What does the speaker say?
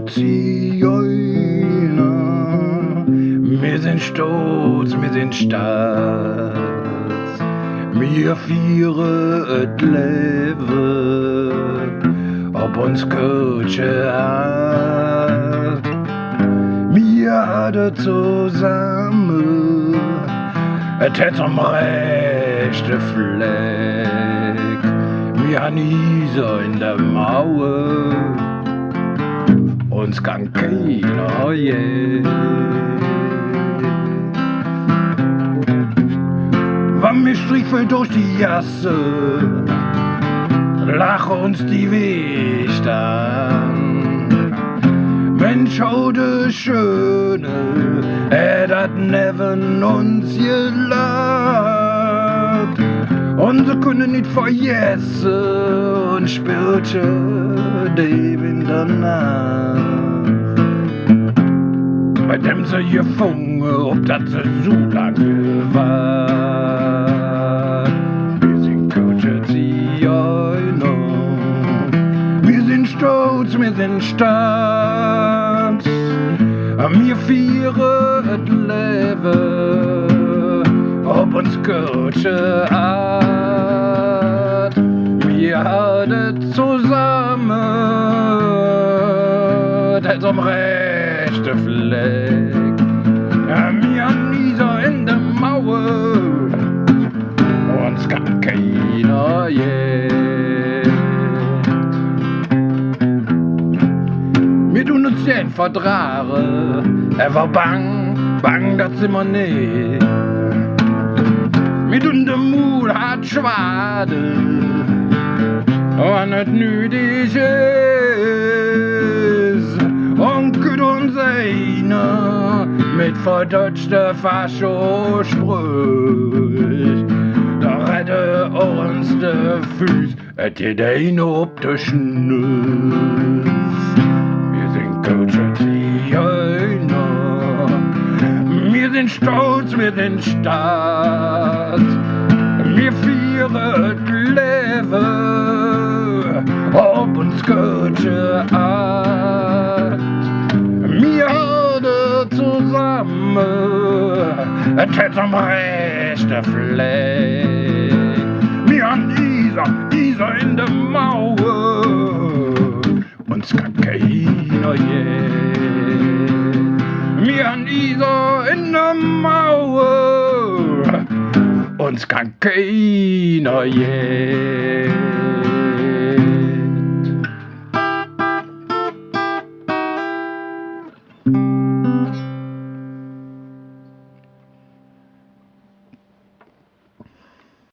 Zigeuner. Wir sind stolz, wir sind stolz. Wir feiern et Leben, ob uns Kirche hat. Wir hatten zusammen et het am rechten Fleck. Wir han Iser in der Mauer, uns kann keiner je. Wann wir striefeln durch die Jasse, lachen uns die Wicht an. Mensch, oh de Schöne, dat neven uns gelacht. Und sie können nicht vergessen und spürte die Winternacht. Bei dem sie gefangen, ob das sie so lange war. Wir sind Kirche Zigeuner, wir sind stolz, wir sind stolz. Wir feiern et Leben, ob uns Kirche hat. Wir hatten zusammen, das am rechten Fleck. Wir han Iser in der Mauer, uns kann keiner je. Wir tun uns den vertragen, war bang, dat sind wir nicht. Wir tun den Mut hart schwade, und et nötig ist. Und küt uns einer mit verdutschter Fascho-Sprüch. Da rette uns de Füß, et geht ein ob de Schnüss. Wir sind Kirche Zigeuner, wir sind stolz, wir sind stolz. Wir feiern Leben, ob uns Kirche hat. Wir hatten zusammen, et het am rechten Fleck. Wir han Iser in der Mauer, uns kann keiner je. Wir han Iser in der Mauer, uns kann keiner je.